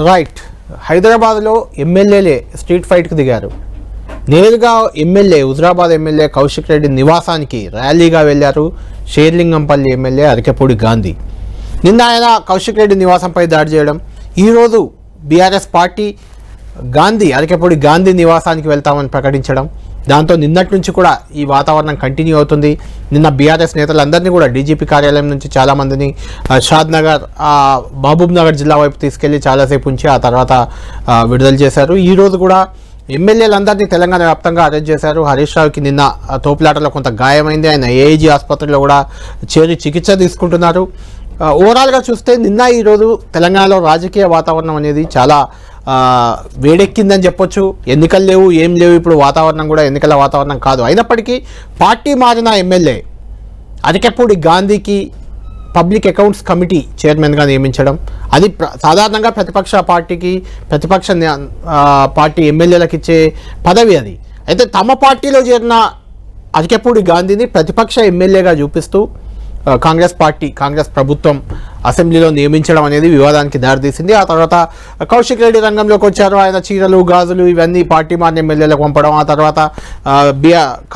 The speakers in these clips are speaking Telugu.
రైట్. హైదరాబాద్లో ఎమ్మెల్యేలే స్ట్రీట్ ఫైట్కి దిగారు. నేరుగా హుజరాబాద్ ఎమ్మెల్యే కౌశిక్ రెడ్డి నివాసానికి ర్యాలీగా వెళ్ళారు షేర్లింగంపల్లి ఎమ్మెల్యే అరికెపూడి గాంధీ. నిన్న ఆయన కౌశిక్ రెడ్డి నివాసంపై దాడి చేయడం, ఈరోజు బీఆర్ఎస్ పార్టీ అరికెపూడి గాంధీ నివాసానికి వెళ్తామని ప్రకటించడం, దాంతో నిన్నటి నుంచి కూడా ఈ వాతావరణం కంటిన్యూ అవుతుంది. నిన్న బీఆర్ఎస్ నేతలందరినీ కూడా డీజీపీ కార్యాలయం నుంచి చాలామందిని షాద్ నగర్, మహబూబ్ నగర్ జిల్లా వైపు తీసుకెళ్లి చాలాసేపు ఉంచి ఆ తర్వాత విడుదల చేశారు. ఈరోజు కూడా ఎమ్మెల్యేలందరినీ తెలంగాణ వ్యాప్తంగా అరెస్ట్ చేశారు. హరీష్ రావుకి నిన్న తోపులాటలో కొంత గాయమైంది. ఆయన ఏఐజీ ఆసుపత్రిలో కూడా చేరి చికిత్స తీసుకుంటున్నారు. ఓవరాల్గా చూస్తే నిన్న ఈరోజు తెలంగాణలో రాజకీయ వాతావరణం అనేది చాలా వేడెక్కిందని చెప్పొచ్చు. ఎన్నికలు లేవు, ఏం లేవు, ఇప్పుడు వాతావరణం కూడా ఎన్నికల వాతావరణం కాదు. అయినప్పటికీ పార్టీ మారిన ఎమ్మెల్యే అరికెపూడి గాంధీకి పబ్లిక్ అకౌంట్స్ కమిటీ చైర్మన్గా నియమించడం, అది సాధారణంగా ప్రతిపక్ష పార్టీ ఎమ్మెల్యేలకు ఇచ్చే పదవి అది. అయితే తమ పార్టీలో చేరిన అరికెపూడి గాంధీని ప్రతిపక్ష ఎమ్మెల్యేగా చూపిస్తూ కాంగ్రెస్ ప్రభుత్వం అసెంబ్లీలో నియమించడం అనేది వివాదానికి దారితీసింది. ఆ తర్వాత కౌశిక్ రెడ్డి రంగంలోకి వచ్చారు. ఆయన చీరలు, గాజులు ఇవన్నీ పార్టీ మారిన ఎమ్మెల్యేలకు పంపడం, ఆ తర్వాత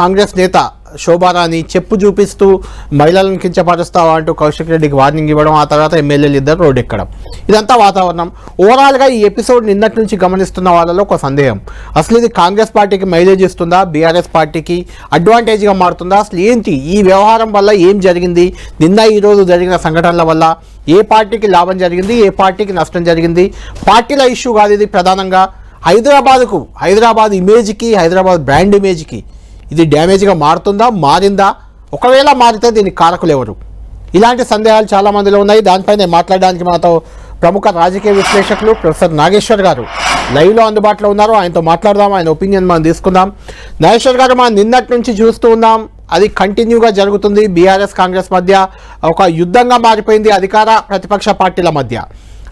కాంగ్రెస్ నేత శోభారాణి చెప్పు చూపిస్తూ మహిళలను కించపరుస్తావా అంటూ కౌశిక్ రెడ్డికి వార్నింగ్ ఇవ్వడం, ఆ తర్వాత ఎమ్మెల్యేలు ఇద్దరు రోడ్డు ఎక్కడం, ఇదంతా వాతావరణం. ఓవరాల్గా ఈ ఎపిసోడ్ నిన్నటి నుంచి గమనిస్తున్న వాళ్ళలో ఒక సందేహం, అసలు ఇది కాంగ్రెస్ పార్టీకి మైలేజ్ ఇస్తుందా, బీఆర్ఎస్ పార్టీకి అడ్వాంటేజ్గా మారుతుందా, అసలు ఏంటి ఈ వ్యవహారం వల్ల ఏం జరిగింది, నిన్న ఈరోజు జరిగిన సంఘటనల వల్ల ఏ పార్టీకి లాభం జరిగింది, ఏ పార్టీకి నష్టం జరిగింది. పార్టీల ఇష్యూ కాదు ఇది, ప్రధానంగా హైదరాబాద్ ఇమేజ్కి, హైదరాబాద్ బ్రాండ్ ఇమేజ్కి ఇది డ్యామేజ్గా మారిందా, ఒకవేళ మారితే దీనికి కారకులు ఎవరు? ఇలాంటి సందేహాలు చాలామందిలో ఉన్నాయి. దానిపైనే మాట్లాడడానికి మాతో ప్రముఖ రాజకీయ విశ్లేషకులు ప్రొఫెసర్ నాగేశ్వర్ గారు లైవ్లో అందుబాటులో ఉన్నారు. ఆయనతో మాట్లాడదాం, ఆయన ఒపీనియన్ మనం తీసుకుందాం. నాగేశ్వర్ గారు, మనం నిన్నటి నుంచి చూస్తూ ఉన్నాం, అది కంటిన్యూగా జరుగుతుంది. బీఆర్ఎస్ కాంగ్రెస్ మధ్య ఒక యుద్ధంగా మారిపోయింది, అధికార ప్రతిపక్ష పార్టీల మధ్య.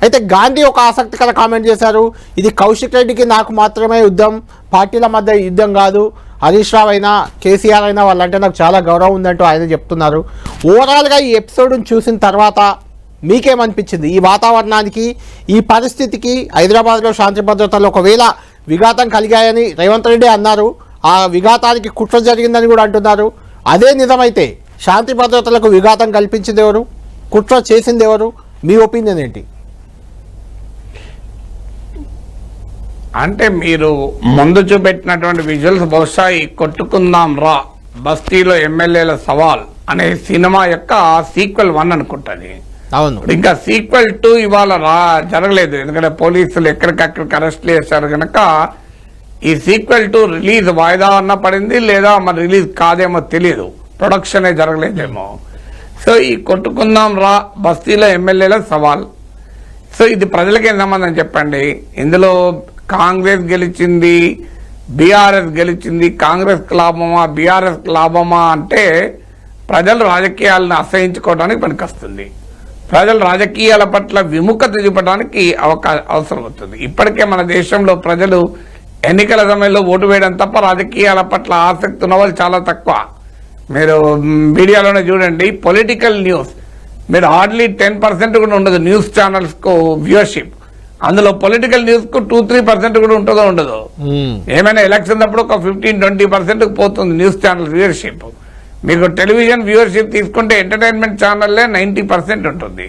అయితే గాంధీ ఒక ఆసక్తికర కామెంట్ చేశారు, ఇది కౌశిక్ రెడ్డికి నాకు మాత్రమే యుద్ధం, పార్టీల మధ్య యుద్ధం కాదు, హరీష్ రావు అయినా కేసీఆర్ అయినా వాళ్ళంటే నాకు చాలా గౌరవం ఉందంటూ ఆయన చెప్తున్నారు. ఓవరాల్గా ఈ ఎపిసోడ్ని చూసిన తర్వాత మీకేమనిపించింది? ఈ వాతావరణానికి, ఈ పరిస్థితికి, హైదరాబాద్లో శాంతి భద్రతలు ఒకవేళ విఘాతం కలిగాయని రేవంత్ రెడ్డి అన్నారు, ఆ విఘాతానికి కుట్ర జరిగిందని కూడా అంటున్నారు. అదే నిజమైతే శాంతి భద్రతలకు విఘాతం కల్పించింది ఎవరు, కుట్ర చేసింది ఎవరు? మీ ఒపీనియన్ ఏంటి? అంటే మీరు ముందు చూపెట్టినటువంటి విజువల్స్ బహుశా ఈ కొట్టుకుందాం రా బస్తీలో ఎమ్మెల్యేల సవాల్ అనే సినిమా యొక్క సీక్వెల్ 1 అనుకుంటుంది. అవును, ఇంకా సీక్వెల్ 2 ఇవాళ జరగలేదు, ఎందుకంటే పోలీసులు ఎక్కడికక్కడికి అరెస్ట్ చేశారు కనుక ఈ సీక్వెల్ 2 రిలీజ్ వాయిదా అన్న పడింది, లేదా మరి రిలీజ్ కాదేమో తెలియదు, ప్రొడక్షనే జరగలేదేమో. సో ఈ కొట్టుకుందాం రా బస్తీలో ఎమ్మెల్యేల సవాల్, సో ఇది ప్రజలకి ఏం సంబంధం చెప్పండి? ఇందులో కాంగ్రెస్ గెలిచింది, బీఆర్ఎస్ గెలిచింది, కాంగ్రెస్ లాభమా బీఆర్ఎస్ లాభమా అంటే ప్రజలు రాజకీయాలను అసహించుకోవడానికి పనికొస్తుంది, ప్రజలు రాజకీయాల పట్ల విముఖత చూపడానికి అవసరం అవుతుంది. ఇప్పటికే మన దేశంలో ప్రజలు ఎన్నికల సమయంలో ఓటు వేయడం తప్ప రాజకీయాల పట్ల ఆసక్తి ఉన్న వాళ్ళు చాలా తక్కువ. మీరు మీడియాలోనే చూడండి, పొలిటికల్ న్యూస్ మీరు హార్డ్లీ 10% కూడా ఉండదు న్యూస్ ఛానల్స్కు వ్యూవర్షిప్, అందులో పొలిటికల్ న్యూస్ కు 2-3% కూడా ఉంటుందో ఉండదు. ఏమైనా ఎలక్షన్ అప్పుడు ఒక 15-20% పోతుంది న్యూస్ ఛానల్ వ్యూవర్షిప్. మీకు టెలివిజన్ వ్యూవర్షిప్ తీసుకుంటే ఎంటర్టైన్మెంట్ ఛానల్లే 90% ఉంటుంది,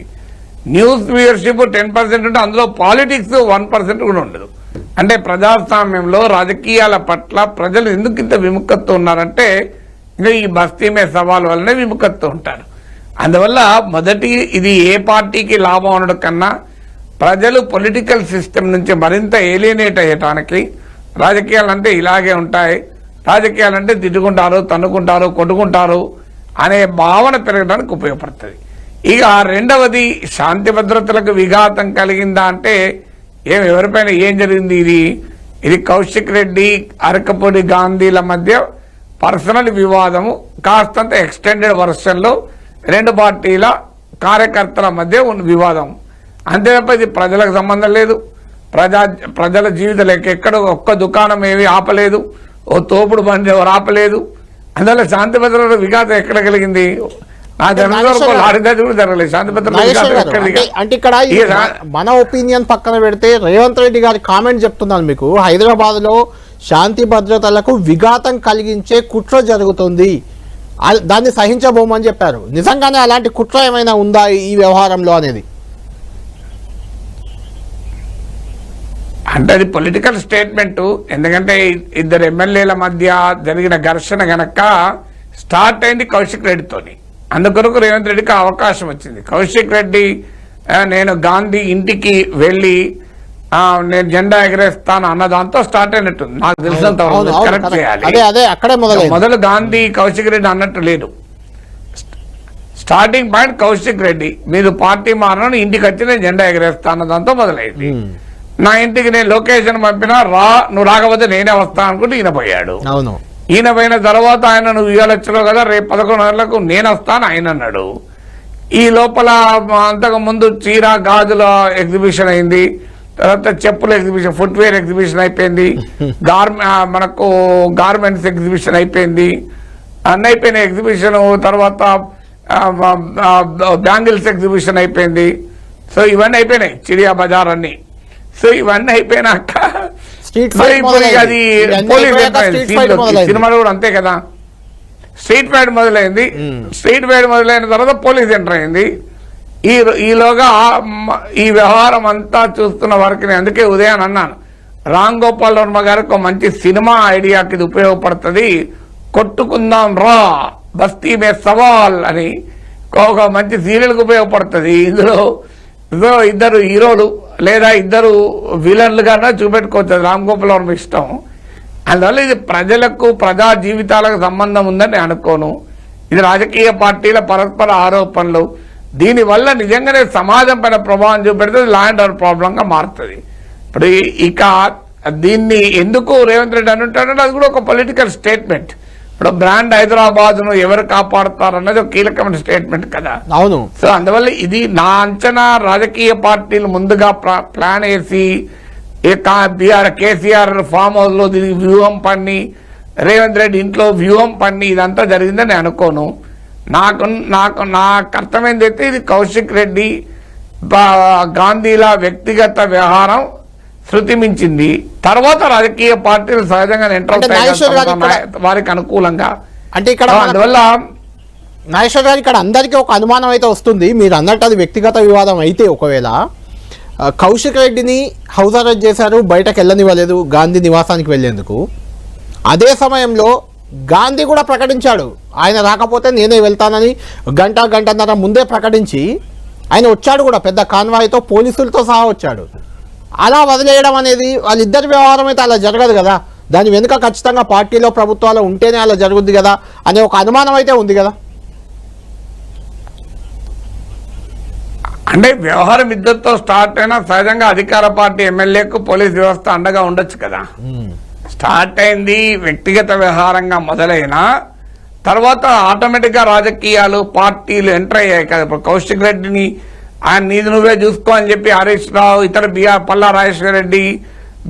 న్యూస్ వ్యూవర్షిప్ 10% ఉంటే అందులో పాలిటిక్స్ 1% కూడా ఉండదు. అంటే ప్రజాస్వామ్యంలో రాజకీయాల పట్ల ప్రజలు ఎందుకు ఇంత విముఖతతో ఉన్నారంటే ఇంకా ఈ బస్తీ మే సవాల్ వల్లనే విముఖతతో ఉంటారు. అందువల్ల మొదటి ఇది ఏ పార్టీకి లాభం ఉండడం కన్నా ప్రజలు పొలిటికల్ సిస్టమ్ నుంచి మరింత ఏలియనేట్ అయ్యటానికి, రాజకీయాలంటే ఇలాగే ఉంటాయి, రాజకీయాలంటే తిట్టుకుంటారు, తన్నుకుంటారు, కొట్టుకుంటారు అనే భావన పెరగడానికి ఉపయోగపడుతుంది. ఇక రెండవది, శాంతి భద్రతలకు విఘాతం కలిగిందా అంటే ఎవరిపైన ఏం జరిగింది? ఇది కౌశిక్ రెడ్డి, అరికెపూడి గాంధీల మధ్య పర్సనల్ వివాదము, కాస్తంత ఎక్స్టెండెడ్ వర్షన్లో 2 పార్టీల కార్యకర్తల మధ్య ఉన్న వివాదం. అంతే తప్ప ఇది ప్రజలకు సంబంధం లేదు, ప్రజల జీవితాలు ఎక్కడ ఒక్క దుకాణం ఏమి ఆపలేదు, ఓ తోపుడు బండి ఎవరు ఆపలేదు. అందువల్ల శాంతి భద్రతల విఘాతం ఎక్కడ కలిగింది? ఆ జరగదు లారీ దాడి కూడా జరగలేదు, శాంతి నాగేశ్వర్ గారు, అంటే ఇక్కడ మన ఒపీనియన్ పక్కన పెడితే రేవంత్ రెడ్డి గారి కామెంట్ చెప్తున్నాను మీకు. హైదరాబాద్ లో శాంతి భద్రతలకు విఘాతం కలిగించే కుట్ర జరుగుతుంది, దాన్ని సహించబోమని చెప్పారు. నిజంగానే అలాంటి కుట్ర ఏమైనా ఉందా ఈ వ్యవహారంలో అనేది? అంటే అది పొలిటికల్ స్టేట్మెంట్. ఎందుకంటే ఇద్దరు ఎమ్మెల్యేల మధ్య జరిగిన ఘర్షణ గనక స్టార్ట్ అయింది కౌశిక్ రెడ్డితోని. అందుకొరకు రేవంత్ రెడ్డికి అవకాశం వచ్చింది. కౌశిక్ రెడ్డి నేను గాంధీ ఇంటికి వెళ్ళి నేను జెండా ఎగరేస్తాను అన్న దాంతో స్టార్ట్ అయినట్టుంది నాకు తెలిసినంత కరెక్ట్ చేయాలి. మొదలు గాంధీ కౌశిక్ రెడ్డి అన్నట్టు లేదు. స్టార్టింగ్ పాయింట్ కౌశిక్ రెడ్డి మీరు పార్టీ మారని ఇంటికి వచ్చి నేను జెండా ఎగరేస్తా అన్న దాంతో మొదలైంది. నా ఇంటికి నేను లొకేషన్ పంపినా నువ్వు రాకపోతే నేనే వస్తా అనుకుంటే ఈయన పోయాడు. ఈయన పోయిన తర్వాత ఆయన నువ్వు ఇవాళ వచ్చావు కదా రేపు 11 గంటలకు నేను వస్తాను ఆయన అన్నాడు. ఈ లోపల అంతకు ముందు చీర గాజుల ఎగ్జిబిషన్ అయింది, తర్వాత చెప్పుల ఎగ్జిబిషన్, ఫుట్వేర్ ఎగ్జిబిషన్ అయిపోయింది, మనకు గార్మెంట్స్ ఎగ్జిబిషన్ అయిపోయింది, అన్ని అయిపోయిన ఎగ్జిబిషన్. తర్వాత బ్యాంగిల్స్ ఎగ్జిబిషన్ అయిపోయింది. సో ఇవన్నీ అయిపోయినాయి, చిడియా బజార్ అన్ని. సో ఇవన్నీ అయిపోయినాక అది సినిమాలో కూడా అంతే కదా, స్ట్రీట్ ఫైట్ మొదలైంది. స్ట్రీట్ ఫైట్ మొదలైన తర్వాత పోలీస్ ఎంటర్ అయింది. ఈలోగా ఈ వ్యవహారం అంతా చూస్తున్న వారికి అందుకే ఉదయం అన్నాను, రామ్ గోపాల్ వర్మ గారికి ఒక మంచి సినిమా ఐడియాకి ఇది ఉపయోగపడుతుంది, కొట్టుకుందాం రా బస్తీ మే సవాల్ అని ఒక మంచి సీరియల్కి ఉపయోగపడుతుంది. ఇందులో ఇద్దరు హీరోలు లేదా ఇద్దరు విలన్లుగానే చూపెట్టుకోవచ్చు, రామ్ గోపాల్ వర్మ ఇష్టం. అందువల్ల ఇది ప్రజలకు ప్రజా జీవితాలకు సంబంధం ఉందని నేను అనుకోను. ఇది రాజకీయ పార్టీల పరస్పర ఆరోపణలు, దీనివల్ల నిజంగానే సమాజం పైన ప్రభావం చూపెడితే లా అండ్ ఆర్డర్ ప్రాబ్లంగా మారుతుంది. ఇప్పుడు ఇక దీన్ని ఎందుకు రేవంత్ రెడ్డి అంటాడంటే అది కూడా ఒక పొలిటికల్ స్టేట్మెంట్. ఇప్పుడు బ్రాండ్ హైదరాబాద్ ను ఎవరు కాపాడుతారన్నది ఒక కీలకమైన స్టేట్మెంట్ కదా. అవును. సో అందువల్ల ఇది నా అంచనా, రాజకీయ పార్టీలు ముందుగా ప్లాన్ వేసి కేసీఆర్ ఫామ్ హౌస్ లో దీనికి వ్యూహం పన్ని, రేవంత్ రెడ్డి ఇంట్లో వ్యూహం పన్ని ఇదంతా జరిగిందని నేను అనుకోను. నాకు అర్థమైందైతే ఇది కౌశిక్ రెడ్డి గాంధీల వ్యక్తిగత వ్యవహారం శృతి మించింది. తర్వాత రాజకీయ పార్టీలు సహజంగా వారికి అనుకూలంగా. అంటే ఇక్కడ అందువల్ల నాగేశ్వర్ గారు ఇక్కడ అందరికీ ఒక అనుమానం అయితే వస్తుంది, మీరు అన్నట్టు అది వ్యక్తిగత వివాదం అయితే ఒకవేళ కౌశిక్ రెడ్డిని హౌస్ అరెస్ట్ చేశారు, బయటకు వెళ్ళనివ్వలేదు గాంధీ నివాసానికి వెళ్లేందుకు. అదే సమయంలో గాంధీ కూడా ప్రకటించాడు ఆయన రాకపోతే నేనే వెళ్తానని, గంటన్నర ముందే ప్రకటించి ఆయన వచ్చాడు కూడా, పెద్ద కాన్వాయ్తో పోలీసులతో సహా వచ్చాడు. అలా వదిలేయడం అనేది వాళ్ళిద్దరి వ్యవహారం అయితే అలా జరగదు కదా, దాని వెనుక ఖచ్చితంగా పార్టీలో ప్రభుత్వాలు ఉంటేనే అలా జరుగుద్ది కదా అనే ఒక అనుమానం అయితే ఉంది కదా. అంటే వ్యవహారం ఇద్దరితో స్టార్ట్ అయినా సహజంగా అధికార పార్టీ ఎమ్మెల్యేకు పోలీస్ వ్యవస్థ అండగా ఉండొచ్చు కదా. స్టార్ట్ అయింది వ్యక్తిగత వ్యవహారంగా మొదలైనా తర్వాత ఆటోమేటిక్ గా రాజకీయాలు పార్టీలు ఎంటర్ అయ్యాయి కదా. ఇప్పుడు కౌశిక్ రెడ్డిని ఆయన నీది నువ్వే చూసుకో అని చెప్పి హరీష్ రావు, ఇతర పల్లా రాజేశ్వర రెడ్డి,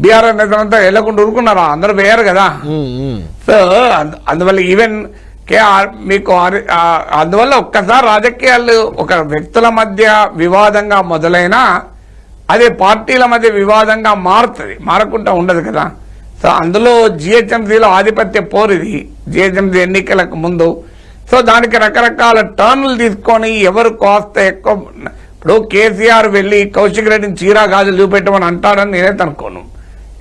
బీఆర్ఎస్ నేతలంతా వెళ్లకుండా ఊరుకున్నారా, అందరూ వేయరు కదా. సో అందువల్ల ఈవెన్ మీకు అందువల్ల ఒక్కసారి రాజకీయాలు ఒక వ్యక్తుల మధ్య వివాదంగా మొదలైనా అదే పార్టీల మధ్య వివాదంగా మారుతుంది, మారకుండా ఉండదు కదా. సో అందులో జిహెచ్ఎంసీలో ఆధిపత్య పోరిది జిహెచ్ఎంసీ ఎన్నికలకు ముందు. సో దానికి రకరకాల టర్న్లు తీసుకొని ఎవరు కాస్త ఎక్కువ, ఇప్పుడు కేసీఆర్ వెళ్ళి కౌశిక్ రెడ్డిని చీరా గాజులు చూపెట్టమని అంటాడని నేనైతే అనుకోను.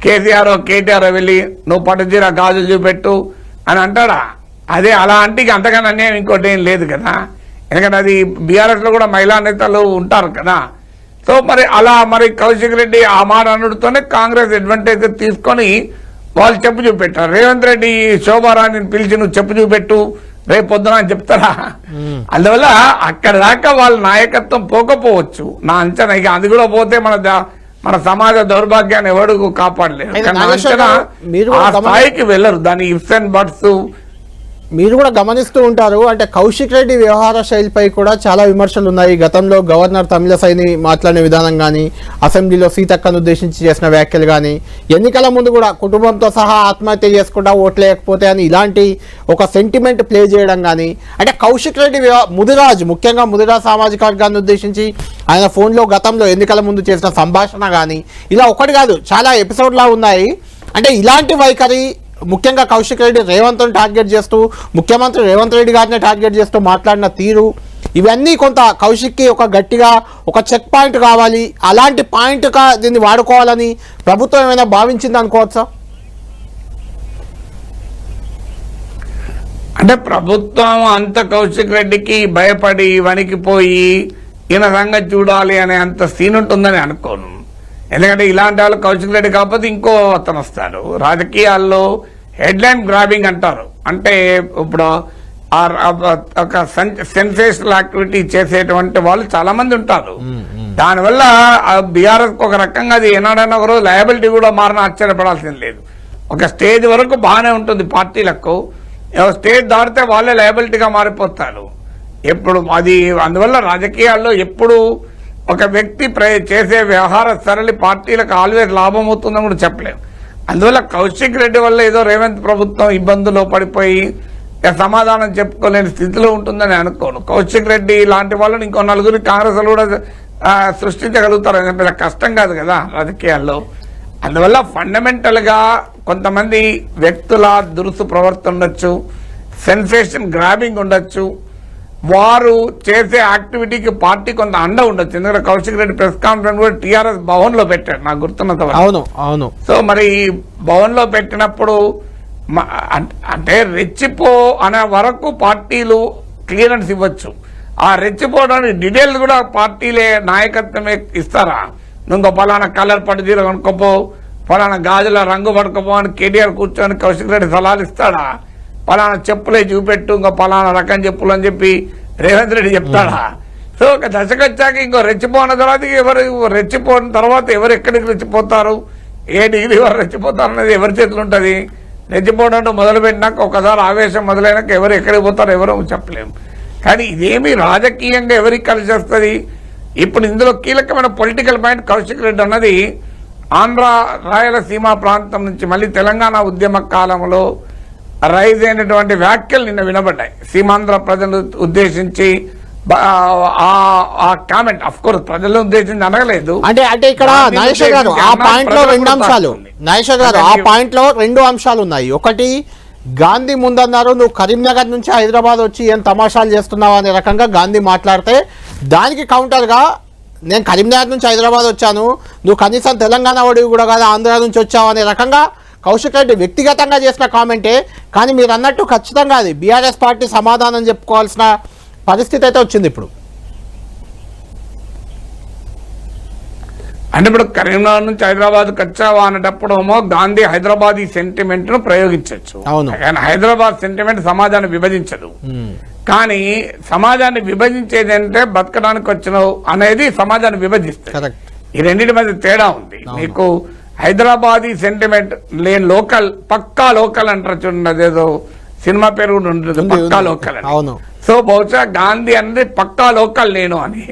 కేటీఆర్ వెళ్ళి నువ్వు పట్టు చీర గాజులు చూపెట్టు అని అంటాడా? అదే అలా అంటే అంతకన్నా అన్యాయం ఇంకోటి ఏం లేదు కదా. ఎందుకంటే అది బీఆర్ఎస్ లో కూడా మహిళా నేతలు ఉంటారు కదా. సో మరి కౌశిక్ రెడ్డి ఆ మాట అనుడితోనే కాంగ్రెస్ అడ్వాంటేజ్ తీసుకొని వాళ్ళు చెప్పు చూపెట్టారు. రేవంత్ రెడ్డి శోభారాణిని పిలిచి నువ్వు చెప్పు చూపెట్టు రేపు పొద్దున అని చెప్తారా? అందువల్ల అక్కడ దాకా వాళ్ళ నాయకత్వం పోకపోవచ్చు నా అంచనా. ఇక అది కూడా పోతే మన సమాజ దౌర్భాగ్యాన్ని ఎవడు కాపాడలేదు. ఆ స్థాయికి వెళ్ళరు. దాని ఇఫ్స్ అండ్ బట్స్ మీరు కూడా గమనిస్తూ ఉంటారు, అంటే కౌశిక్ రెడ్డి వ్యవహార శైలిపై కూడా చాలా విమర్శలు ఉన్నాయి. గతంలో గవర్నర్ తమిళసైని మాట్లాడిన విధానం కానీ, అసెంబ్లీలో సీతక్కను ఉద్దేశించి చేసిన వ్యాఖ్యలు కానీ, ఎన్నికల ముందు కూడా కుటుంబంతో సహా ఆత్మహత్య చేసుకుంటా ఓట్లేయకపోతే అని ఇలాంటి ఒక సెంటిమెంట్ ప్లే చేయడం కానీ, అంటే కౌశిక్ రెడ్డి ముదిరాజ్, ముఖ్యంగా ముదిరాజ్ సామాజిక వర్గాన్ని ఉద్దేశించి ఆయన ఫోన్లో గతంలో ఎన్నికల ముందు చేసిన సంభాషణ కానీ, ఇలా ఒకటి కాదు చాలా ఎపిసోడ్లా ఉన్నాయి. అంటే ఇలాంటి వైఖరి ముఖ్యంగా కౌశిక్ రెడ్డి రేవంత్ని టార్గెట్ చేస్తూ, ముఖ్యమంత్రి రేవంత్ రెడ్డి గారిని టార్గెట్ చేస్తూ మాట్లాడిన తీరు, ఇవన్నీ కొంత కౌశిక్కి ఒక గట్టిగా ఒక చెక్ పాయింట్ కావాలి, అలాంటి పాయింట్గా దీన్ని వాడుకోవాలని ప్రభుత్వం ఏమైనా భావించింది అనుకోవచ్చా? అంటే ప్రభుత్వం అంత కౌశిక్ రెడ్డికి భయపడి వణికిపోయి ఈయన సంగతి చూడాలి అనే అంత సీన్ ఉంటుందని అనుకోను. ఎందుకంటే ఇలాంటి వాళ్ళు కౌశిక్ రెడ్డి కాకపోతే ఇంకో అతను వస్తాడు. రాజకీయాల్లో హెడ్లైన్ గ్రాబింగ్ అంటారు, అంటే ఇప్పుడు ఒక సెన్సేషనల్ యాక్టివిటీ చేసేటువంటి వాళ్ళు చాలా మంది ఉంటారు. దానివల్ల బీఆర్ఎస్ ఒక రకంగా అది ఏనాడైనా ఒకరోజు లయబిలిటీ కూడా మారిన ఆశ్చర్యపడాల్సింది లేదు. ఒక స్టేజ్ వరకు బాగానే ఉంటుంది పార్టీలకు, స్టేజ్ దాటితే వాళ్ళే లయబిలిటీగా మారిపోతారు. ఎప్పుడు అది అందువల్ల రాజకీయాల్లో ఎప్పుడు ఒక వ్యక్తి చేసే వ్యవహార సరళి పార్టీలకు ఆల్వేస్ లాభం అవుతుందని కూడా చెప్పలేము. అందువల్ల కౌశిక్ రెడ్డి వల్ల ఏదో రేవంత్ ప్రభుత్వం ఇబ్బందుల్లో పడిపోయి సమాధానం చెప్పుకోలేని స్థితిలో ఉంటుందని అనుకోను. కౌశిక్ రెడ్డి లాంటి వాళ్ళని ఇంకో నలుగురు కాంగ్రెస్ కూడా సృష్టించగలుగుతారు. పెద్ద కష్టం కాదు కదా రాజకీయాల్లో. అందువల్ల ఫండమెంటల్ గా కొంతమంది వ్యక్తుల దురుసు ప్రవర్తన ఉండొచ్చు, సెన్సేషన్ గ్రాబింగ్ ఉండొచ్చు, వారు చేసే యాక్టివిటీకి పార్టీ కొంత అండ ఉండొచ్చు. ఎందుకంటే కౌశిక్ రెడ్డి ప్రెస్ కాన్ఫరెన్స్ కూడా టీఆర్ఎస్ భవన్ లో పెట్టాడు నాకు గుర్తున్నంత వరకు. అవును అవును. సో మరి భవన్ లో పెట్టినప్పుడు అంటే రెచ్చిపో అనే వరకు పార్టీలు క్లియరెన్స్ ఇవ్వచ్చు. ఆ రెచ్చిపోవడానికి డీటెయిల్స్ కూడా పార్టీలే నాయకత్వమే ఇస్తారా? నువ్వు పలానా కలర్ పట్టుదీర కొనుక్కోపో, పలానా గాజుల రంగు పడుకోపో అని కేటీఆర్ కూర్చొని కౌశిక్ రెడ్డి సలహాలు ఇస్తాడా? పలానా చెప్పులే చూపెట్టు, ఇంకో పలానా రకం చెప్పులు అని చెప్పి రేవంత్ రెడ్డి చెప్తాడా? సో ఒక దశకు వచ్చాక ఇంకో రెచ్చిపోయిన తర్వాత ఎవరు రెచ్చిపోయిన తర్వాత ఎవరు ఎక్కడికి రెచ్చిపోతారు, ఏ డిగ్రీ వారు రెచ్చిపోతారు అనేది ఎవరి చేతులు ఉంటుంది. రెచ్చిపోవడం మొదలుపెట్టినాక ఒకసారి ఆవేశం మొదలైనాక ఎవరు ఎక్కడికి పోతారో ఎవరో చెప్పలేము. కానీ ఇదేమి రాజకీయంగా ఎవరికి కలిసి వస్తుంది? ఇప్పుడు ఇందులో కీలకమైన పొలిటికల్ పాయింట్ కౌశిక్ రెడ్డి అన్నది ఆంధ్ర రాయలసీమ ప్రాంతం నుంచి మళ్ళీ తెలంగాణ ఉద్యమ కాలంలో రైజ్ అయినటువంటి వ్యాఖ్యలు నిన్న వినబడ్డాయి. సీమాంధ్ర ప్రజలు ఉద్దేశించి ఆ కామెంట్ అఫ్ కోర్స్ ప్రజలను ఉద్దేశించి అనగలేదు. అంటే ఇక్కడ నాగేశ్వర్ గారు ఆ పాయింట్ లో రెండు అంశాలు, నాగేశ్వర్ గారు ఆ పాయింట్ లో రెండు అంశాలు ఉన్నాయి. ఒకటి, గాంధీ ముందన్నారు నువ్వు కరీంనగర్ నుంచి హైదరాబాద్ వచ్చి ఏం తమాషాలు చేస్తున్నావు అనే రకంగా గాంధీ మాట్లాడితే, దానికి కౌంటర్గా నేను కరీంనగర్ నుంచి హైదరాబాద్ వచ్చాను, నువ్వు కనీసం తెలంగాణ వాడివి కూడా కాదు ఆంధ్ర నుంచి వచ్చావు అనే రకంగా కౌశిక్ రెడ్డి వ్యక్తిగతంగా చేసిన కామెంటే. కానీ మీరు అన్నట్టు ఖచ్చితంగా అది బీఆర్ఎస్ పార్టీ సమాధానం చెప్పుకోవాల్సిన పరిస్థితి అయితే వచ్చింది ఇప్పుడు. అంటే ఇప్పుడు కరీంనగర్ నుంచి హైదరాబాద్కి వచ్చావా అనేటప్పుడు ఏమో గాంధీ హైదరాబాద్ సెంటిమెంట్ ను ప్రయోగించవచ్చు. కానీ హైదరాబాద్ సెంటిమెంట్ సమాజాన్ని విభజించదు. కానీ సమాజాన్ని విభజించేది అంటే బతకడానికి వచ్చినావు అనేది సమాజాన్ని విభజిస్తుంది. ఈ రెండింటి మధ్య తేడా ఉంది. మీకు హైదరాబాదీ సెంటిమెంట్ లేని లోకల్, పక్కా లోకల్ అంటారు చూడండి, అదేదో సినిమా పేరు కూడా ఉంటుంది పక్కా లోకల్ అని. సో బహుశా గాంధీ అనేది పక్కా లోకల్ నేను అని.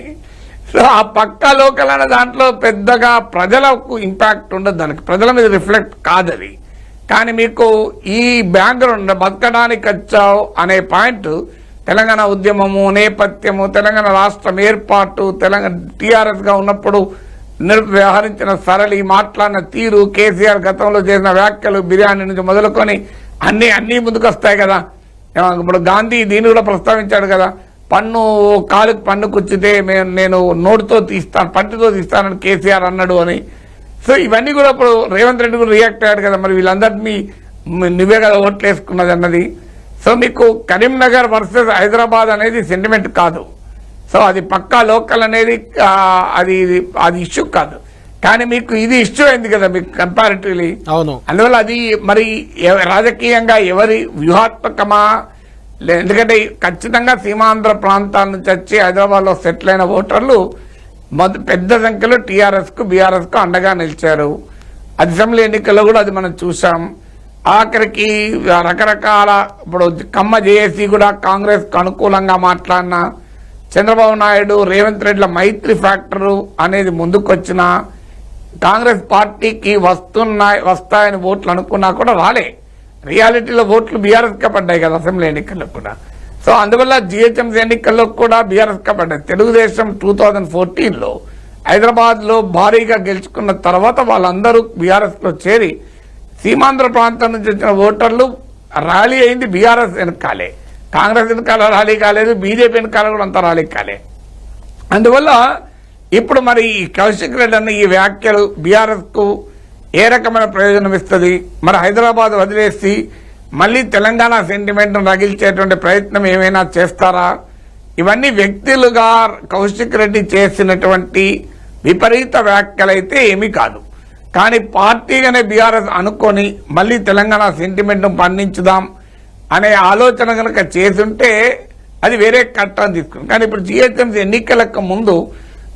సో ఆ పక్కా లోకల్ అనే దాంట్లో పెద్దగా ప్రజలకు ఇంపాక్ట్ ఉండదు, దానికి ప్రజల మీద రిఫ్లెక్ట్ కాదది. కానీ మీకు ఈ బ్యాక్గ్రౌండ్ బతకడానికి వచ్చావు అనే పాయింట్, తెలంగాణ ఉద్యమము నేపథ్యము, తెలంగాణ రాష్ట్రం ఏర్పాటు, తెలంగాణ టీఆర్ఎస్ గా ఉన్నప్పుడు వ్యవహరించిన సరళి, మాట్లాడిన తీరు, కేసీఆర్ గతంలో చేసిన వ్యాఖ్యలు, బిర్యానీ నుంచి మొదలుకొని అన్ని ముందుకు వస్తాయి కదా. ఇప్పుడు గాంధీ దీన్ని కూడా ప్రస్తావించాడు కదా, కాలుకి పన్ను కుచ్చితే నేను నోటుతో తీస్తాను, పంటితో తీస్తానని కేసీఆర్ అన్నాడు అని. సో ఇవన్నీ కూడా ఇప్పుడు రేవంత్ రెడ్డి కూడా రియాక్ట్ అయ్యాడు కదా, మరి వీళ్ళందరినీ నువ్వే కదా ఓట్లు వేసుకున్నది అన్నది. సో మీకు కరీంనగర్ వర్సెస్ హైదరాబాద్ అనేది సెంటిమెంట్ కాదు. సో అది పక్కా లోకల్ అనేది అది ఇష్యూ కాదు. కానీ మీకు ఇది ఇష్యూ అయింది కదా మీకు కంపారిటివ్లీ. అవును. అందువల్ల అది మరి రాజకీయంగా ఎవరి వ్యూహాత్మకమా, ఎందుకంటే ఖచ్చితంగా సీమాంధ్ర ప్రాంతాల నుంచి వచ్చి హైదరాబాద్ లో సెటిల్ అయిన ఓటర్లు పెద్ద సంఖ్యలో టీఆర్ఎస్ కు బీఆర్ఎస్ కు అండగా నిలిచారు. అసెంబ్లీ ఎన్నికల్లో కూడా అది మనం చూసాం. ఆఖరికి రకరకాల ఇప్పుడు కమ్మ జేఏసీ కూడా కాంగ్రెస్కు అనుకూలంగా మాట్లాడినా, చంద్రబాబు నాయుడు రేవంత్ రెడ్డిల మైత్రి ఫ్యాక్టరు అనేది ముందుకొచ్చిన కాంగ్రెస్ పార్టీకి వస్తాయని ఓట్లు అనుకున్నా కూడా రాలే. రియాలిటీలో ఓట్లు బీఆర్ఎస్కే పడ్డాయి కదా అసెంబ్లీ ఎన్నికల్లో కూడా. సో అందువల్ల జిహెచ్ఎంసీ ఎన్నికల్లో కూడా బీఆర్ఎస్కే పడ్డాయి. తెలుగుదేశం 2014లో హైదరాబాద్లో భారీగా గెలుచుకున్న తర్వాత వాళ్ళందరూ బీఆర్ఎస్లో చేరి సీమాంధ్ర ప్రాంతం నుంచి వచ్చిన ఓటర్లు ర్యాలీ అయింది బీఆర్ఎస్ వెనకాలే. కాంగ్రెస్ వెనకాల ర్యాలీ కాలేదు, బీజేపీ వెనకాల కూడా అంత ర్యాలీ కాలే. అందువల్ల ఇప్పుడు మరి ఈ కౌశిక్ రెడ్డి అన్న ఈ వ్యాఖ్యలు బీఆర్ఎస్కు ఏ రకమైన ప్రయోజనం ఇస్తుంది? మరి హైదరాబాద్ వదిలేసి మళ్ళీ తెలంగాణ సెంటిమెంట్ను రగిల్చేటువంటి ప్రయత్నం ఏమైనా చేస్తారా? ఇవన్నీ వ్యక్తులుగా కౌశిక్ రెడ్డి చేసినటువంటి విపరీత వ్యాఖ్యలైతే ఏమీ కాదు. కానీ పార్టీగానే బీఆర్ఎస్ అనుకొని మళ్ళీ తెలంగాణ సెంటిమెంట్ను పండించుదాం అనే ఆలోచన కనుక చేసుంటే అది వేరే కట్టం తీసుకుంది. కానీ ఇప్పుడు జిహెచ్ఎంసీ ఎన్నికలకు ముందు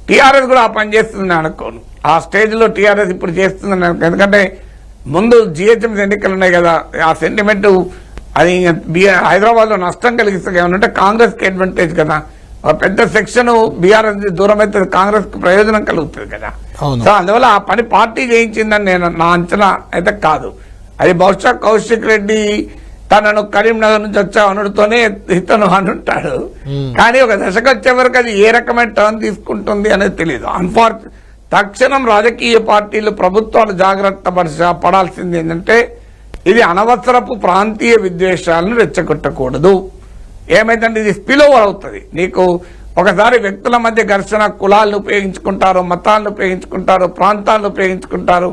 టీఆర్ఎస్ కూడా ఆ పని చేస్తుందని అనుకోను. ఆ స్టేజ్లో టీఆర్ఎస్ ఇప్పుడు చేస్తుందని అనుకో. ఎందుకంటే ముందు జిహెచ్ఎంసీ ఎన్నికలు ఉన్నాయి కదా, ఆ సెంటిమెంట్ అది హైదరాబాద్లో నష్టం కలిగిస్తుంది. ఏమనంటే కాంగ్రెస్కి అడ్వాంటేజ్ కదా, ఒక పెద్ద సెక్షన్ బీఆర్ఎస్ దూరం అయితే కాంగ్రెస్కి ప్రయోజనం కలుగుతుంది కదా. సో అందువల్ల ఆ పని పార్టీ చేయించిందని నా అంచనా అయితే కాదు. అది బహుశా కౌశిక్ రెడ్డి తనను కరీంనగర్ నుంచి వచ్చా అనుడితోనే ఇతను అనుంటాడు. కానీ ఒక దశకు వచ్చే వరకు అది ఏ రకమైన టర్న్ తీసుకుంటుంది అనేది తెలియదు. తక్షణం రాజకీయ పార్టీలు ప్రభుత్వాలు జాగ్రత్త పడాల్సింది ఏంటంటే ఇది అనవసరపు ప్రాంతీయ విద్వేషాలను రెచ్చగొట్టకూడదు. ఏమైందంటే ఇది స్పిల్ ఓవర్ అవుతుంది. నీకు ఒకసారి వ్యక్తుల మధ్య ఘర్షణ, కులాలను ఉపయోగించుకుంటారు, మతాలను ఉపయోగించుకుంటారు, ప్రాంతాలను ఉపయోగించుకుంటారు,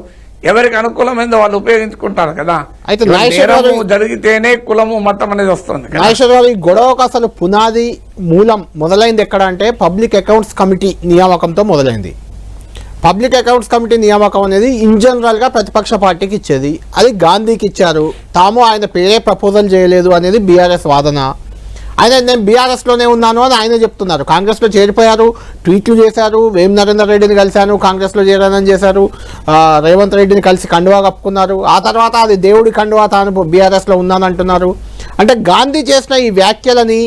ఎవరికి అనుకూలమైందో వాళ్ళు ఉపయోగించుకుంటారు కదా. అయితే జరిగితేనే కులము మతం అనేది వస్తుంది. నాగేశ్వరరావు, ఈ గొడవకు అసలు పునాది మూలం మొదలైంది ఎక్కడ అంటే పబ్లిక్ అకౌంట్స్ కమిటీ నియామకంతో మొదలైంది. పబ్లిక్ అకౌంట్స్ కమిటీ నియామకం అనేది ఇన్ జనరల్గా ప్రతిపక్ష పార్టీకి ఇచ్చేది. అది గాంధీకి ఇచ్చారు. తాము ఆయన పేరే ప్రపోజల్ చేయలేదు అనేది బీఆర్ఎస్ వాదన. ఆయన నేను బీఆర్ఎస్లోనే ఉన్నాను అని ఆయన చెప్తున్నారు. కాంగ్రెస్లో చేరిపోయారు, ట్వీట్లు చేశారు, వేం నరేందర్ రెడ్డిని కలిశాను, కాంగ్రెస్లో చేరానని చేశారు, రేవంత్ రెడ్డిని కలిసి కండువా కప్పుకున్నారు. ఆ తర్వాత అది దేవుడి కండువా తాను బీఆర్ఎస్లో ఉన్నానంటున్నారు. అంటే గాంధీ చేసిన ఈ వ్యాఖ్యలని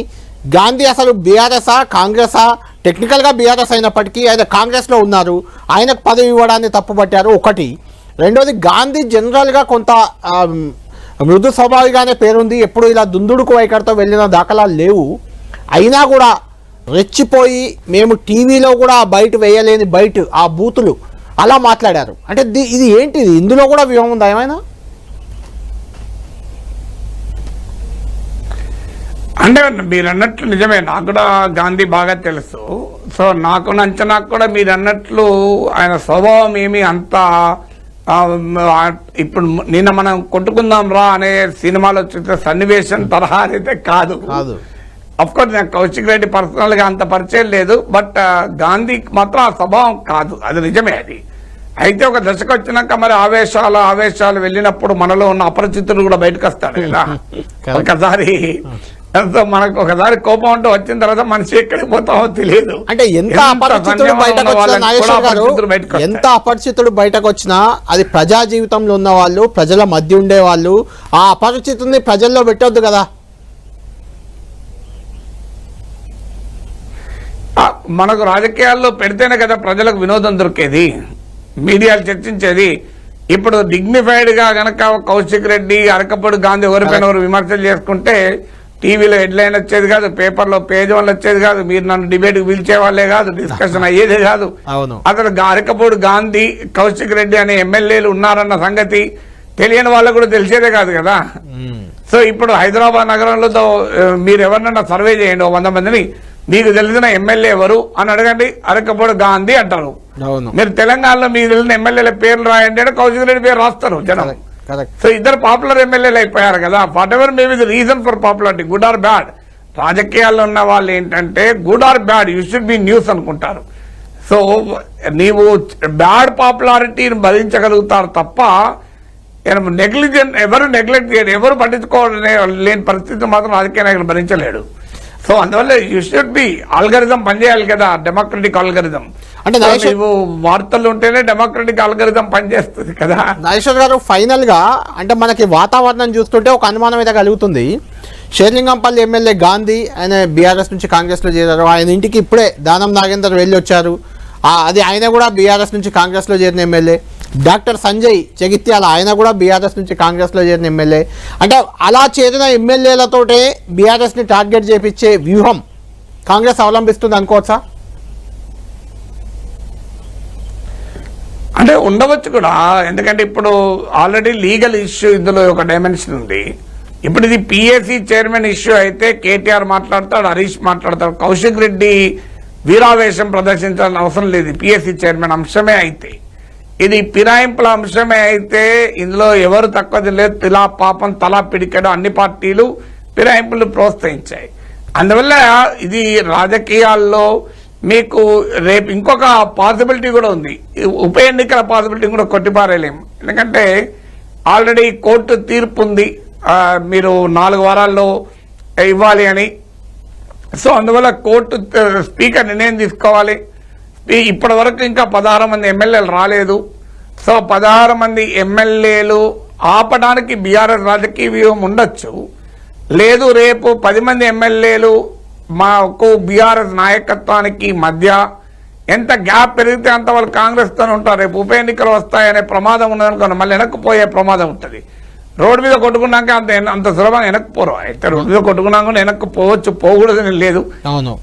గాంధీ అసలు బీఆర్ఎస్ఆ కాంగ్రెసా? టెక్నికల్గా బీఆర్ఎస్ అయినప్పటికీ ఆయన కాంగ్రెస్లో ఉన్నారు, ఆయనకు పదవి ఇవ్వడాన్ని తప్పుపట్టారు ఒకటి. రెండోది గాంధీ జనరల్గా కొంత మృదు స్వభావిగానే పేరుంది. ఎప్పుడు ఇలా దుందుడుకు వైఖరితో వెళ్ళిన దాఖలాలు లేవు. అయినా కూడా రెచ్చిపోయి మేము టీవీలో కూడా బయట వేయలేని బయట ఆ బూతులు అలా మాట్లాడారు. అంటే ఇది ఏంటిది? ఇందులో కూడా వ్యూహం ఉందా ఏమైనా? అంటే మీరు అన్నట్లు నిజమే, నాకు కూడా గాంధీ బాగా తెలుసు. సో నాకు అంచనాకు కూడా మీరు అన్నట్లు ఆయన స్వభావం ఏమి అంత ఇప్పుడు నిన్న మనం కొట్టుకుందాం రా అనే సినిమాలో చూసే సన్నివేశం తరహా అయితే కాదు. అఫ్ కోర్స్ నాకు కౌశిక్ రెడ్డి పర్సనల్ గా అంత పరిచయం లేదు, బట్ గాంధీకి మాత్రం ఆ స్వభావం కాదు, అది నిజమే. అది అయితే ఒక దశకు వచ్చినాక మరి ఆవేశాలు వెళ్ళినప్పుడు మనలో ఉన్న అపరిచితుడు కూడా బయటకు వస్తాడు కదా. ఒకసారి మనకు ఒకసారి కోపం అంటూ వచ్చిన తర్వాత మనిషి ఎక్కడికి పోతామో తెలియదు. అంటే ఎంత అపరిచితుడు బయటకు వచ్చినా అది ప్రజా జీవితంలో ఉన్న వాళ్ళు, ప్రజల మధ్య ఉండే వాళ్ళు, ఆ అపరిచితుడిని ప్రజల్లో పెట్టొద్దు కదా. మనకు రాజకీయాల్లో పెడితేనే కదా ప్రజలకు వినోదం దొరికేది, మీడియాలు చర్చించేది. ఇప్పుడు డిగ్నిఫైడ్ గా గనక కౌశిక్ రెడ్డి, అరకపూడి గాంధీ ఎవరిపైన ఎవరు విమర్శలు చేసుకుంటే టీవీలో హెడ్లైన్ వచ్చేది కాదు, పేపర్లో పేజ్ వల్ల వచ్చేది కాదు, మీరు నన్ను డిబేట్కి పిలిచే వాళ్ళే కాదు, డిస్కషన్ అయ్యేదే కాదు. అసలు అరకపూడి గాంధీ, కౌశిక్ రెడ్డి అనే ఎమ్మెల్యేలు ఉన్నారన్న సంగతి తెలియని వాళ్ళకు కూడా తెలిసేదే కాదు కదా. సో ఇప్పుడు హైదరాబాద్ నగరంలో మీరు ఎవరినన్నా సర్వే చేయండి, 100 మందిని, మీకు తెలిసిన ఎమ్మెల్యే ఎవరు అని అడగండి, అరకపూడి గాంధీ అంటారు. మీరు తెలంగాణలో మీకు తెలిసిన ఎమ్మెల్యేల పేర్లు రాయండి అంటే కౌశిక్ రెడ్డి పేరు రాస్తారు జనం. సో ఇద్దరు పాపులర్ ఎమ్మెల్యేలు అయిపోయారు కదా. What ever maybe the reason for popularity, good or bad. రాజకీయాల్లో ఉన్న వాళ్ళు ఏంటంటే good or bad you should be news అనుకుంటారు. సో నీవు బ్యాడ్ పాపులారిటీని భరించగలుగుతారు తప్ప నెగ్లిజెంట్ ఎవరు నెగ్లెక్ట్ చేయడు, ఎవరు పట్టించుకోలేని పరిస్థితి మాత్రం రాజకీయ నాయకులు భరించలేడు. సో అందువల్ల యూ షుడ్ బి ఆల్గరిథం పనిచేయాలి కదా, డెమోక్రటిక్ ఆల్గరిథం. అంటే నువ్వు వార్తలు ఉంటేనే డెమోక్రటిక్ ఆల్గరిథం పనిచేస్తుంది కదా. నాగేశ్వర్ గారు, ఫైనల్ గా అంటే మనకి వాతావరణం చూస్తుంటే ఒక అనుమానం అయితే కలుగుతుంది. షేర్లింగంపల్లి ఎమ్మెల్యే గాంధీ ఆయన బీఆర్ఎస్ నుంచి కాంగ్రెస్ లో చేరారు. ఆయన ఇంటికి ఇప్పుడే దానం నాగేందర్ వెళ్ళి వచ్చారు. అది ఆయన కూడా బీఆర్ఎస్ నుంచి కాంగ్రెస్ లో చేరిన ఎమ్మెల్యే. డాక్టర్ సంజయ్ జగిత్యాల ఆయన కూడా బీఆర్ఎస్ నుంచి కాంగ్రెస్ లో చేరిన ఎమ్మెల్యే. అంటే అలా చేరిన ఎమ్మెల్యేలతోటే బీఆర్ఎస్ ని టార్గెట్ చేపించే వ్యూహం కాంగ్రెస్ అవలంబిస్తుంది అనుకోవచ్చా? అంటే ఉండవచ్చు కూడా, ఎందుకంటే ఇప్పుడు ఆల్రెడీ లీగల్ ఇష్యూ ఇందులో ఒక డైమెన్షన్ ఉంది. ఇప్పుడు ఇది పిఎస్సి చైర్మన్ ఇష్యూ అయితే కేటీఆర్ మాట్లాడతాడు, హరీష్ మాట్లాడతాడు. కౌశిక్ రెడ్డి వీరావేశం ప్రదర్శించాల్సిన అవసరం లేదు. పిఎస్సి చైర్మన్ అంశమే అయితే, ఇది ఫిరాయింపుల అంశమే అయితే ఇందులో ఎవరు తక్కువ లేదు. తిలా పాపం తలా పిడికెడు అన్ని పార్టీలు ఫిరాయింపులు ప్రోత్సహించాయి. అందువల్ల ఇది రాజకీయాల్లో మీకు రేపు ఇంకొక పాసిబిలిటీ కూడా ఉంది. ఉప ఎన్నికల పాసిబిలిటీ కూడా కొట్టిపారేయలేము. ఎందుకంటే ఆల్రెడీ కోర్టు తీర్పు ఉంది, మీరు 4 వారాల్లో ఇవ్వాలి అని. సో అందువల్ల కోర్టు స్పీకర్ నిర్ణయం తీసుకోవాలి. ఇప్పటి వరకు ఇంకా 16 మంది ఎమ్మెల్యేలు రాలేదు. సో 16 మంది ఎమ్మెల్యేలు ఆపడానికి బీఆర్ఎస్ రాజకీయ వ్యూహం ఉండొచ్చు. లేదు, రేపు 10 మంది ఎమ్మెల్యేలు మాకు బీఆర్ఎస్ నాయకత్వానికి మధ్య ఎంత గ్యాప్ పెరిగితే అంత వాళ్ళు కాంగ్రెస్ తో ఉంటారు. రేపు ఉప ఎన్నికలు వస్తాయనే ప్రమాదం ఉన్నదనుకోండి, మళ్ళీ వెనక్కిపోయే ప్రమాదం ఉంటుంది. రోడ్డు మీద కొట్టుకున్నాక అంత సులభంగా వెనక్కిపోరు. అయితే రోడ్డు మీద కొట్టుకున్నాక వెనక్కి పోవచ్చు, పోకూడదని లేదు.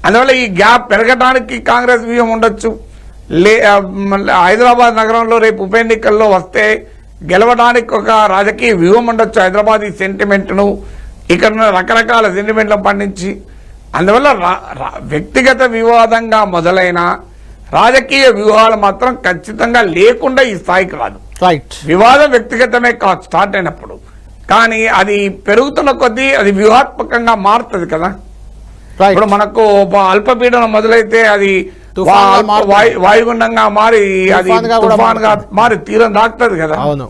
అందువల్ల ఈ గ్యాప్ పెరగడానికి కాంగ్రెస్ వ్యూహం ఉండొచ్చు. హైదరాబాద్ నగరంలో రేపు ఉప ఎన్నికల్లో వస్తే గెలవడానికి ఒక రాజకీయ వ్యూహం ఉండొచ్చు. హైదరాబాద్ ఈ సెంటిమెంట్ ను ఇక్కడ రకరకాల సెంటిమెంట్లను పండించి, అందువల్ల వ్యక్తిగత వివాదంగా మొదలైన రాజకీయ వ్యూహాలు మాత్రం ఖచ్చితంగా లేకుండా ఈ స్థాయికి రాదు. వివాదం వ్యక్తిగతమే కాదు స్టార్ట్ అయినప్పుడు, కానీ అది పెరుగుతున్న కొద్దీ అది వ్యూహాత్మకంగా మారుతుంది కదా. ఇప్పుడు మనకు అల్పపీడనం మొదలైతే అది వాయుగుండంగా మారి అది తుఫాన్గా మారి తీరం దాటుతుంది కదా. అవును,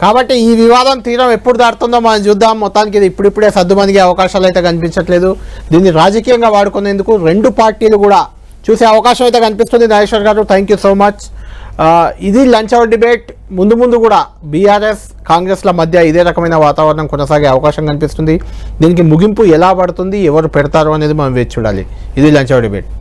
కాబట్టి ఈ వివాదం తీరం ఎప్పుడు దాటుతుందో మనం చూద్దాం. మొత్తానికి ఇది ఇప్పుడిప్పుడే సద్దుమణిగే అవకాశాలు అయితే కనిపించట్లేదు. దీన్ని రాజకీయంగా వాడుకునేందుకు 2 పార్టీలు కూడా చూసే అవకాశం అయితే కనిపిస్తుంది. నాగేశ్వర్ గారు, థ్యాంక్ యూ సో మచ్. ఇది లంచ్ అవర్ డిబేట్. ముందు కూడా బీఆర్ఎస్ కాంగ్రెస్ల మధ్య ఇదే రకమైన వాతావరణం కొనసాగే అవకాశం కనిపిస్తుంది. దీనికి ముగింపు ఎలా పడుతుంది, ఎవరు పెడతారు అనేది మనం వేచి చూడాలి. ఇది లంచ్ అవర్ డిబేట్.